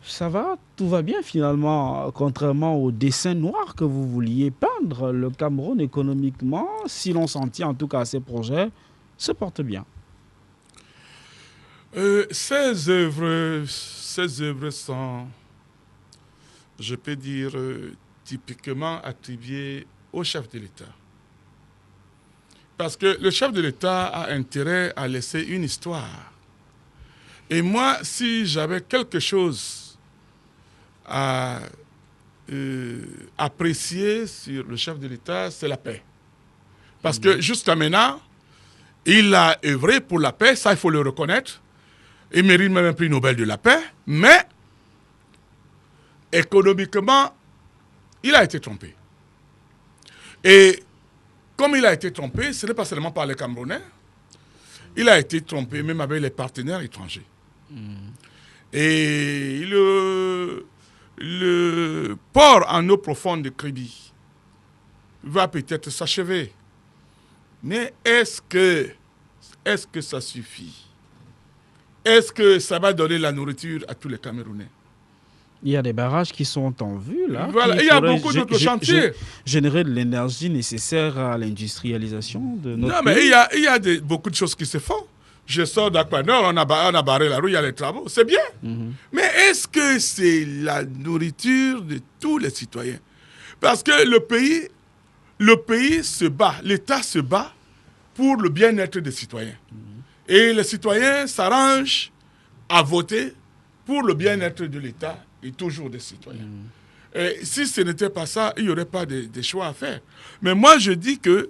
Ça va, tout va bien finalement, contrairement au dessin noir que vous vouliez peindre. Le Cameroun économiquement, si l'on s'en tient en tout cas à ces projets, se porte bien. Ces œuvres sont, je peux dire, typiquement attribuées au chef de l'État. Parce que le chef de l'État a intérêt à laisser une histoire. Et moi, si j'avais quelque chose à apprécier sur le chef de l'État, c'est la paix. Parce que jusqu'à maintenant, il a œuvré pour la paix, ça il faut le reconnaître. Il mérite même un prix Nobel de la paix, mais économiquement, il a été trompé. Et comme il a été trompé, ce n'est pas seulement par les Camerounais, il a été trompé même avec les partenaires étrangers. Et le port en eau profonde de Kribi va peut-être s'achever. Mais est-ce que ça suffit? Est-ce que ça va donner la nourriture à tous les Camerounais? Il y a des barrages qui sont en vue, là. Voilà, il y a beaucoup d'autres chantiers. Générer de l'énergie nécessaire à l'industrialisation de notre pays. Non, mais il y a beaucoup de choses qui se font. je sors d'Aquanor, on a barré la rue, il y a les travaux. C'est bien. Mais est-ce que c'est la nourriture de tous les citoyens? Parce que le pays se bat, l'État se bat pour le bien-être des citoyens. Et les citoyens s'arrangent à voter pour le bien-être de l'État et toujours des citoyens. Et si ce n'était pas ça, il n'y aurait pas de choix à faire. Mais moi, je dis que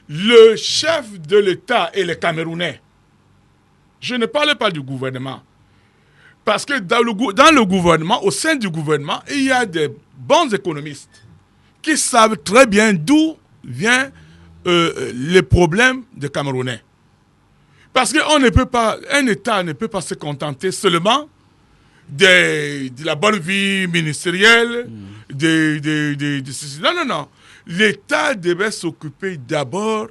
le chef de l'État et les Camerounais, je ne parle pas du gouvernement, parce que dans le gouvernement, au sein du gouvernement, il y a des bons économistes qui savent très bien d'où viennent les problèmes des Camerounais. Parce qu'un État ne peut pas se contenter seulement de la bonne vie ministérielle, non, non, non. L'État devait s'occuper d'abord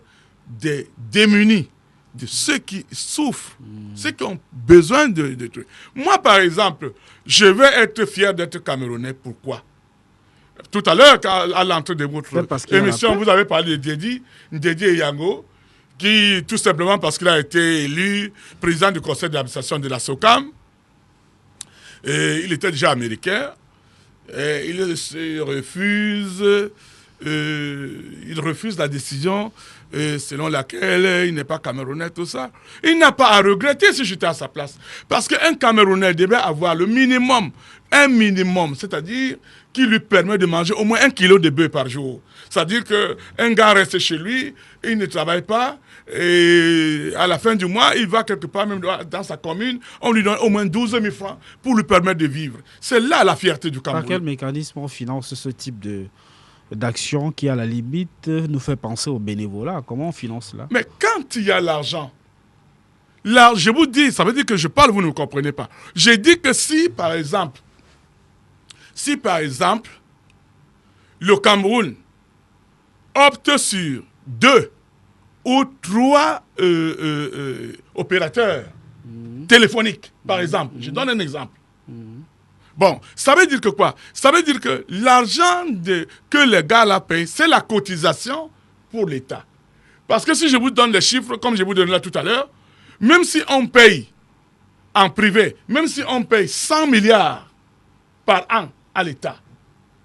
des démunis, de ceux qui souffrent, ceux qui ont besoin de trucs. Moi, par exemple, je vais être fier d'être Camerounais. Pourquoi? Tout à l'heure, à l'entrée de votre émission, vous avez parlé de Ndédi Yango, qui, tout simplement parce qu'il a été élu président du conseil d'administration de la SOCAM, et il était déjà américain, et il refuse la décision selon laquelle il n'est pas Camerounais, tout ça. Il n'a pas à regretter si j'étais à sa place. Parce qu'un Camerounais devait avoir le minimum, c'est-à-dire qui lui permet de manger au moins 1 kilo de bœuf par jour. C'est-à-dire qu'un gars reste chez lui, il ne travaille pas, et à la fin du mois, il va quelque part, même dans sa commune, on lui donne au moins 12 000 francs pour lui permettre de vivre. C'est là la fierté du Cameroun. Par quel mécanisme on finance ce type d'action qui, à la limite, nous fait penser au bénévolat? Comment on finance cela? Mais quand il y a l'argent, là, je vous dis, ça veut dire que je parle, vous ne me comprenez pas. J'ai dit que si, par exemple, le Cameroun opte sur 2 ou 3 opérateurs téléphoniques, par exemple, je donne un exemple. Bon, ça veut dire que quoi? Ça veut dire que l'argent que les gars là payent, c'est la cotisation pour l'État. Parce que si je vous donne les chiffres, comme je vous donnais là tout à l'heure, même si on paye en privé, même si on paye 100 milliards par an à l'État,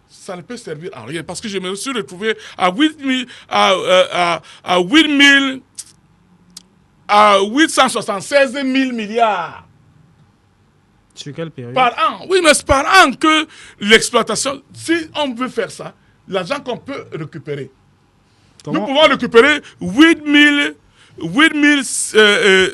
ça ne peut servir à rien. Parce que je me suis retrouvé à 876 000 milliards. Sur quelle période? Par an. Oui, mais c'est par an que l'exploitation, si on veut faire ça, l'argent qu'on peut récupérer. Nous pouvons récupérer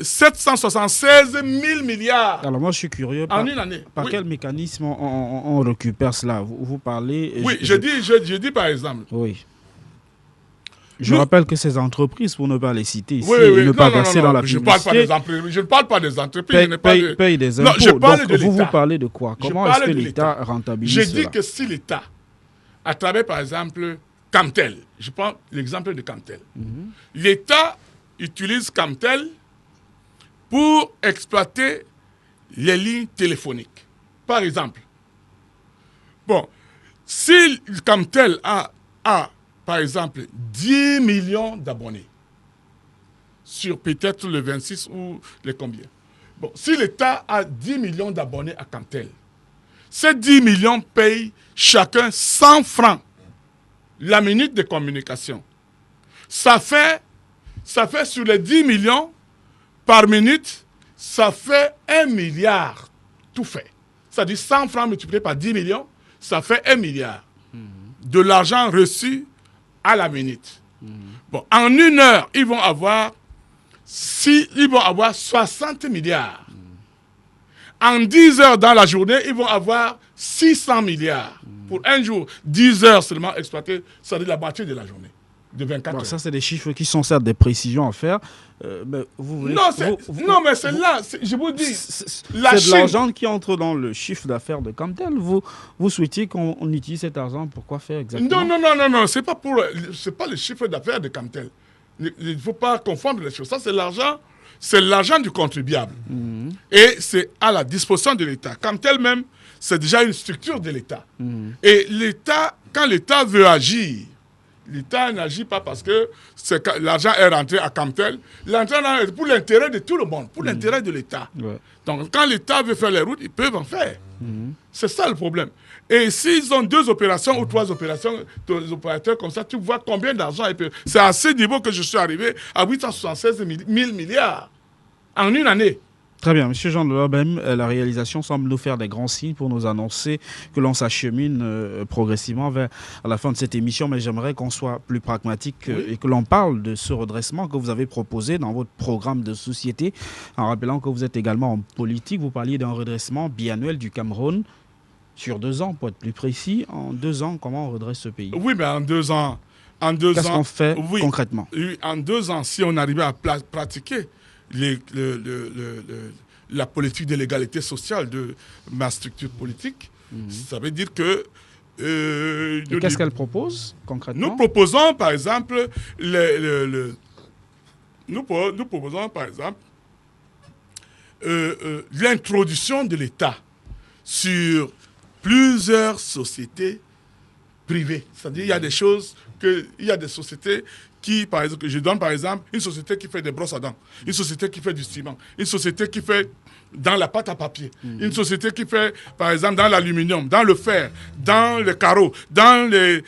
776 000 milliards. Alors moi, je suis curieux. En une année. Par quel mécanisme on récupère cela? Vous parlez... Oui, je dis par exemple. Oui. Je rappelle que ces entreprises, pour ne pas les citer ici, et ne pas verser dans la publicité... Je ne parle pas des entreprises. Payent des impôts. Non, je parle de vous parlez de quoi? Comment est-ce que l'État rentabilise cela? Je dis que si l'État, à travers par exemple Camtel, je prends l'exemple de Camtel, l'État utilise Camtel pour exploiter les lignes téléphoniques. Par exemple, bon, si Camtel a par exemple 10 millions d'abonnés sur peut-être le 26 ou le combien. Bon, si l'État a 10 millions d'abonnés à Camtel, ces 10 millions payent chacun 100 francs la minute de communication. Ça fait sur les 10 millions par minute, ça fait 1 milliard tout fait. C'est-à-dire 100 francs multipliés par 10 millions, ça fait 1 milliard de l'argent reçu à la minute. Bon, en 1 heure, ils vont avoir 60 milliards. En 10 heures dans la journée, ils vont avoir 600 milliards. Pour un jour, 10 heures seulement exploitées, ça veut dire la moitié de la journée, de 24 heures. Ça, c'est des chiffres qui sont certes des précisions à faire. Mais non, mais c'est là, je vous dis, c'est de l'argent qui entre dans le chiffre d'affaires de Camtel. Vous souhaitiez qu'on utilise cet argent pour quoi faire exactement? Non, c'est pas le chiffre d'affaires de Camtel. Il ne faut pas confondre les choses. Ça, c'est l'argent du contribuable. Et c'est à la disposition de l'État. Camtel même, c'est déjà une structure de l'État. Et l'État, quand l'État veut agir, L'État n'agit pas parce que l'argent est rentré à Camtel. L'argent est pour l'intérêt de tout le monde, pour l'intérêt de l'État. Ouais. Donc, quand l'État veut faire les routes, ils peuvent en faire. C'est ça le problème. Et s'ils ont 2 opérations ou 3 opérations, des opérateurs comme ça, tu vois combien d'argent ils peuvent. C'est à ce niveau que je suis arrivé à 876 000 milliards en une année. Très bien. Monsieur Jean de Lobem, la réalisation semble nous faire des grands signes pour nous annoncer que l'on s'achemine progressivement vers à la fin de cette émission, mais j'aimerais qu'on soit plus pragmatique et que l'on parle de ce redressement que vous avez proposé dans votre programme de société, en rappelant que vous êtes également en politique. Vous parliez d'un redressement biannuel du Cameroun sur 2 ans, pour être plus précis. En 2 ans, comment on redresse ce pays? Oui, mais en 2 ans... Qu'est-ce qu'on fait concrètement? En 2 ans, si on arrivait à pratiquer la politique de l'égalité sociale de ma structure politique, ça veut dire que... Et qu'est-ce qu'elle propose concrètement? Nous proposons, par exemple, l'introduction de l'État sur plusieurs sociétés privées. C'est-à-dire, il y a des choses il y a des sociétés qui, par exemple, je donne par exemple une société qui fait des brosses à dents, une société qui fait du ciment, une société qui fait dans la pâte à papier, une société qui fait, par exemple, dans l'aluminium, dans le fer, dans les carreaux, dans les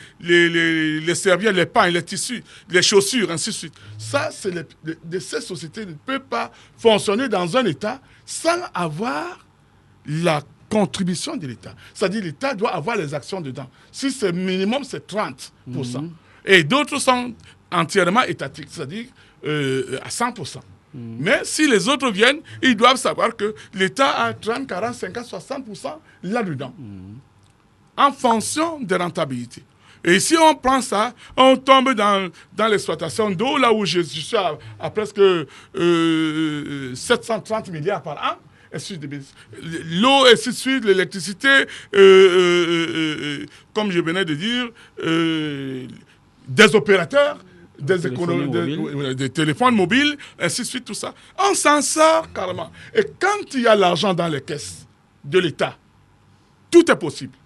serviettes, les pains, les tissus, les chaussures, ainsi de suite. Ça, ces sociétés ne peuvent pas fonctionner dans un État sans avoir la contribution de l'État. C'est-à-dire l'État doit avoir les actions dedans. Si c'est minimum, c'est 30%. Et d'autres sont entièrement étatiques, c'est-à-dire à 100%. Mais si les autres viennent, ils doivent savoir que l'État a 30, 40, 50, 60% là-dedans, en fonction des rentabilités. Et si on prend ça, on tombe dans l'exploitation d'eau, là où je suis à presque 730 milliards par an. L'eau, ainsi de suite, l'électricité, comme je venais de dire, des opérateurs, des téléphones mobiles, ainsi de suite, tout ça. On s'en sort carrément. Et quand il y a l'argent dans les caisses de l'État, tout est possible.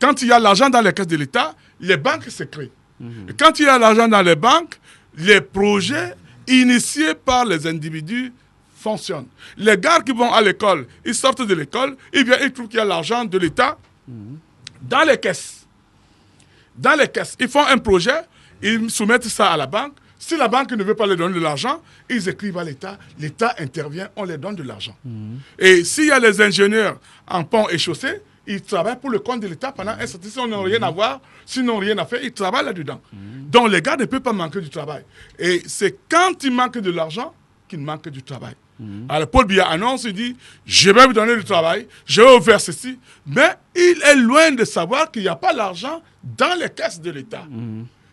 Quand il y a l'argent dans les caisses de l'État, les banques se créent. Et quand il y a l'argent dans les banques, les projets initiés par les individus fonctionnent. Les gars qui vont à l'école, ils sortent de l'école, ils trouvent qu'il y a l'argent de l'État dans les caisses. Dans les caisses, ils font un projet, ils soumettent ça à la banque. Si la banque ne veut pas leur donner de l'argent, ils écrivent à l'État, l'État intervient, on leur donne de l'argent. Et s'il y a les ingénieurs en pont et chaussée, ils travaillent pour le compte de l'État pendant un certain temps. S'ils n'ont rien à voir, s'ils n'ont rien à faire, ils travaillent là-dedans. Donc les gars ne peuvent pas manquer du travail. Et c'est quand ils manquent de l'argent qu'ils manquent du travail. Alors Paul Biya annonce, il dit, je vais vous donner du travail, je vais vous faire ceci. Mais il est loin de savoir qu'il n'y a pas l'argent dans les caisses de l'État.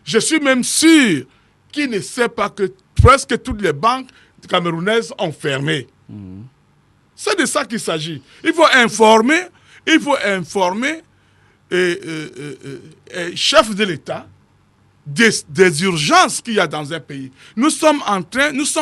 Je suis même sûr qu'il ne sait pas que presque toutes les banques camerounaises ont fermé. C'est de ça qu'il s'agit. Il faut informer chef de l'État des urgences qu'il y a dans un pays. Nous sommes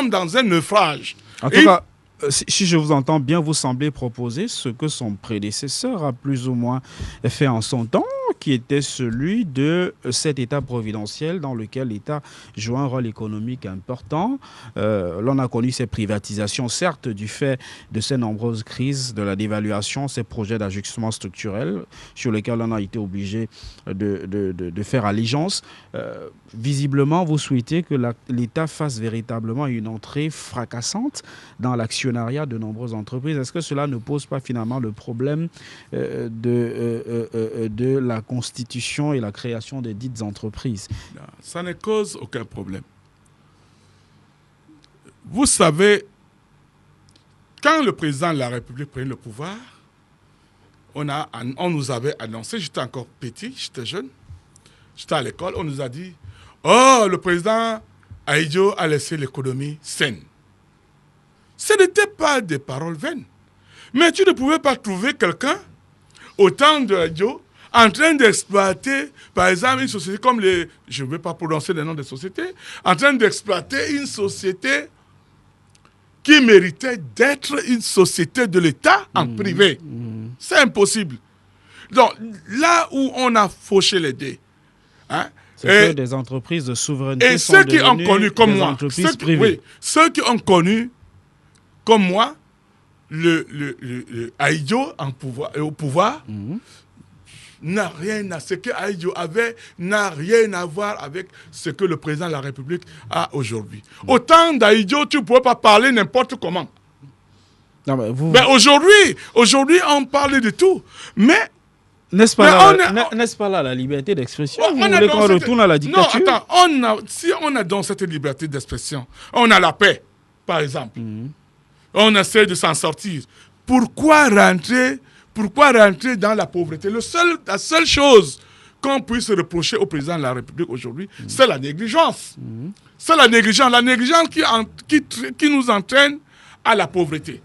dans un naufrage. En tout cas, si je vous entends bien, vous semblez proposer ce que son prédécesseur a plus ou moins fait en son temps, qui était celui de cet État providentiel dans lequel l'État joue un rôle économique important. L'on a connu ces privatisations, certes, du fait de ces nombreuses crises, de la dévaluation, ces projets d'ajustement structurel sur lesquels on a été obligé de faire allégeance. Visiblement, vous souhaitez que l'État fasse véritablement une entrée fracassante dans l'actionnariat de nombreuses entreprises. Est-ce que cela ne pose pas finalement le problème de la constitution et la création des dites entreprises? Non, ça ne cause aucun problème. Vous savez, quand le président de la République prenait le pouvoir, on nous avait annoncé, j'étais encore petit, j'étais jeune, j'étais à l'école, on nous a dit, oh, le président Ahidjo a laissé l'économie saine. Ce n'était pas des paroles vaines. Mais tu ne pouvais pas trouver quelqu'un, au temps de Ahidjo, en train d'exploiter, par exemple, une société comme je ne vais pas prononcer le nom des sociétés, en train d'exploiter une société qui méritait d'être une société de l'État en privé. C'est impossible. Donc, là où on a fauché les dés, C'est que des entreprises de souveraineté et sont ceux qui ont connu comme des moi, entreprises privées. ceux qui ont connu comme moi le Ahidjo au pouvoir, n'a rien à ce que Ahidjo avait n'a rien à voir avec ce que le président de la République a aujourd'hui. Au temps d'Ahidjo, tu ne pouvais pas parler n'importe comment. Non, mais aujourd'hui, on parle de tout. Mais n'est-ce pas là la liberté d'expression? Vous voulez qu'on retourne à la dictature? Non, attends, si on a donc cette liberté d'expression, on a la paix, par exemple. On essaie de s'en sortir. Pourquoi rentrer dans la pauvreté? La seule chose qu'on puisse reprocher au président de la République aujourd'hui, c'est la négligence. C'est la négligence qui nous entraîne à la pauvreté.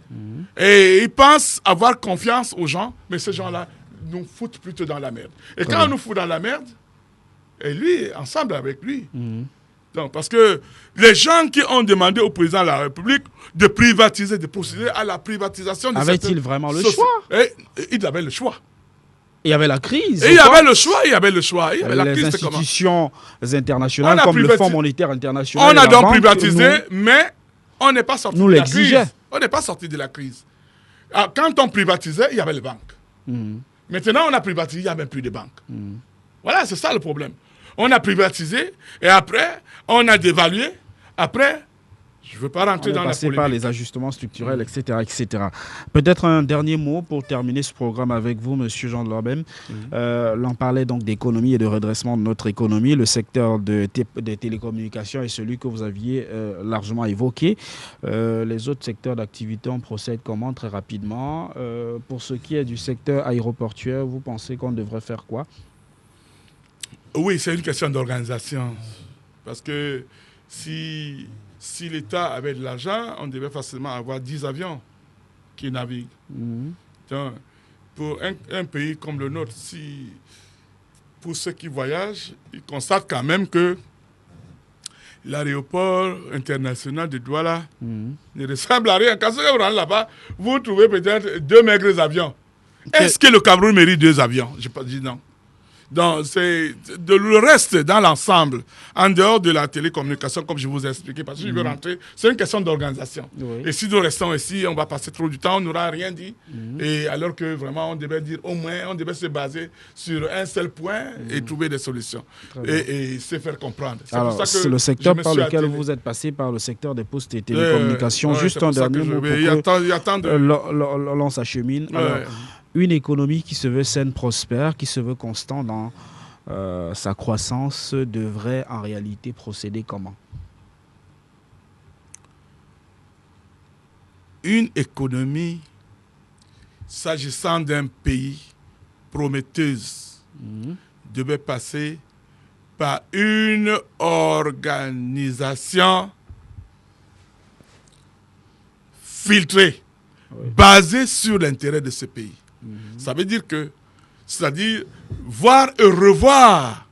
Et ils pensent avoir confiance aux gens, mais ces gens-là nous foutent plutôt dans la merde. Et quand on nous fout dans la merde, et lui, ensemble avec lui. Donc, parce que les gens qui ont demandé au président de la République de privatiser, de procéder à la privatisation... Avait-il vraiment le choix? Il avait le choix. Il y avait la crise. Et il y avait le choix. Les institutions internationales comme le Fonds monétaire international. On a donc privatisé, mais on n'est pas sorti de la crise. On n'est pas sorti de la crise. Alors, quand on privatisait, il y avait les banques. Maintenant, on a privatisé, il n'y a même plus de banques. Voilà, c'est ça le problème. On a privatisé et après, on a dévalué. Après, je ne veux pas rentrer dans la polémique. Par les ajustements structurels, etc. etc. Peut-être un dernier mot pour terminer ce programme avec vous, M. Jean de Larbem. L'on parlait donc d'économie et de redressement de notre économie. Le secteur des télécommunications est celui que vous aviez largement évoqué. Les autres secteurs d'activité, on procède comment? Très rapidement. Pour ce qui est du secteur aéroportuaire, vous pensez qu'on devrait faire quoi? Oui, c'est une question d'organisation. Parce que si l'État avait de l'argent, on devait facilement avoir 10 avions qui naviguent. Donc, pour un pays comme le nôtre, pour ceux qui voyagent, ils constatent quand même que l'aéroport international de Douala ne ressemble à rien. Quand vous rentrez là-bas, vous trouvez peut-être 2 maigres avions. Est-ce que le Cameroun mérite 2 avions? Je n'ai pas dit non. Donc, c'est le reste dans l'ensemble, en dehors de la télécommunication, comme je vous ai expliqué, parce que je veux rentrer, c'est une question d'organisation. Et si nous restons ici, on va passer trop du temps, on n'aura rien dit. Et alors que vraiment, on devait dire au moins, on devait se baser sur un seul point et trouver des solutions. Et se faire comprendre. Alors, pour ça que le secteur par lequel vous êtes passé, par le secteur des postes et télécommunications, juste un dernier mot pour que l'on s'achemine. Une économie qui se veut saine, prospère, qui se veut constant dans sa croissance, devrait en réalité procéder comment? Une économie, s'agissant d'un pays prometteuse, devait passer par une organisation filtrée, basée sur l'intérêt de ce pays. Ça veut dire que, c'est-à-dire voir et revoir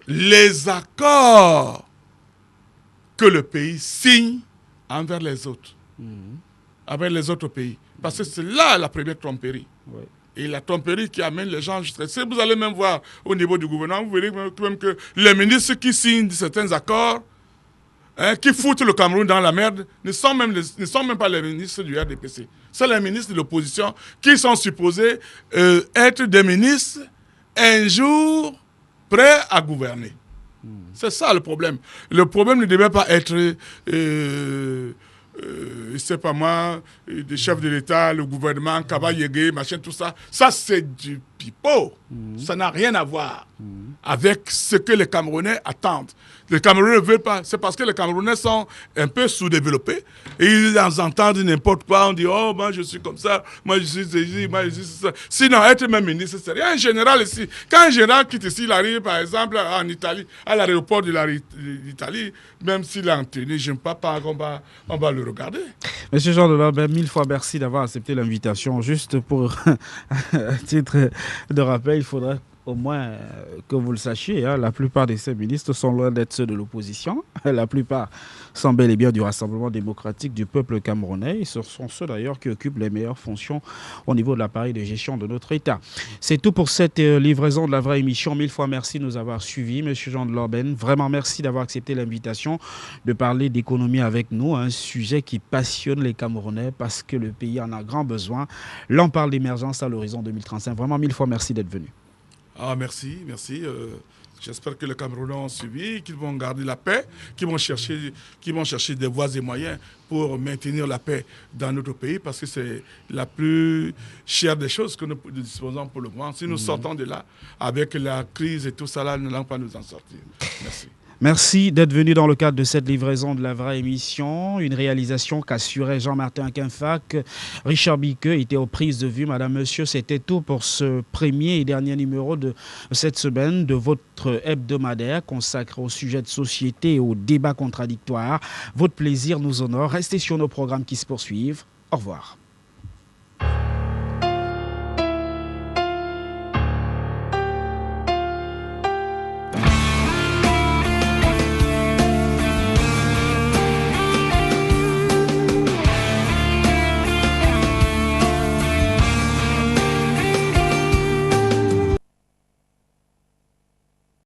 les accords que le pays signe envers les autres, avec les autres pays. Parce que c'est là la première tromperie. Et la tromperie qui amène les gens jusqu'à... Si vous allez même voir au niveau du gouvernement, vous verrez même que les ministres qui signent certains accords, qui foutent le Cameroun dans la merde, ne sont même pas les ministres du RDPC. C'est les ministres de l'opposition qui sont supposés être des ministres un jour prêts à gouverner. C'est ça le problème. Le problème ne devait pas être, je ne sais pas moi, des chefs de l'État, le gouvernement, Kaba Yégué, machin, tout ça. Ça, c'est du pipeau. Ça n'a rien à voir avec ce que les Camerounais attendent. Les Camerounais ne veulent pas. C'est parce que les Camerounais sont un peu sous-développés. Et ils entendent n'importe quoi. On dit, oh, moi, je suis comme ça. Moi, je suis ceci. Moi, je suis ça. Sinon, être même ministre, c'est rien. Un général ici. Quand un général quitte ici, il arrive, par exemple, en Italie, à l'aéroport de l'Italie, même s'il est en tenue, je ne sais pas, on va le regarder. Monsieur Jean de Larbem, 1000 fois merci d'avoir accepté l'invitation. Juste pour un titre de rappel, il faudrait au moins que vous le sachiez, hein, la plupart de ces ministres sont loin d'être ceux de l'opposition. La plupart sont bel et bien du Rassemblement démocratique du peuple camerounais. Et ce sont ceux d'ailleurs qui occupent les meilleures fonctions au niveau de l'appareil de gestion de notre État. C'est tout pour cette livraison de la vraie émission. 1000 fois merci de nous avoir suivis, Monsieur Jean de Lorben. Vraiment merci d'avoir accepté l'invitation de parler d'économie avec nous, un sujet qui passionne les Camerounais parce que le pays en a grand besoin. Là, on parle d'émergence à l'horizon 2035. Vraiment, 1000 fois merci d'être venu. Ah, merci. J'espère que les Camerounais ont suivi, qu'ils vont garder la paix, qu'ils vont chercher des voies et moyens pour maintenir la paix dans notre pays, parce que c'est la plus chère des choses que nous disposons pour le moment. Si nous sortons de là, avec la crise et tout ça, là, nous n'allons pas nous en sortir. Merci. Merci d'être venu dans le cadre de cette livraison de la vraie émission. Une réalisation qu'assurait Jean-Martin Quinfac. Richard Biqueux était aux prises de vue. Madame, Monsieur, c'était tout pour ce premier et dernier numéro de cette semaine de votre hebdomadaire consacré au sujet de société et aux débats contradictoires. Votre plaisir nous honore. Restez sur nos programmes qui se poursuivent. Au revoir.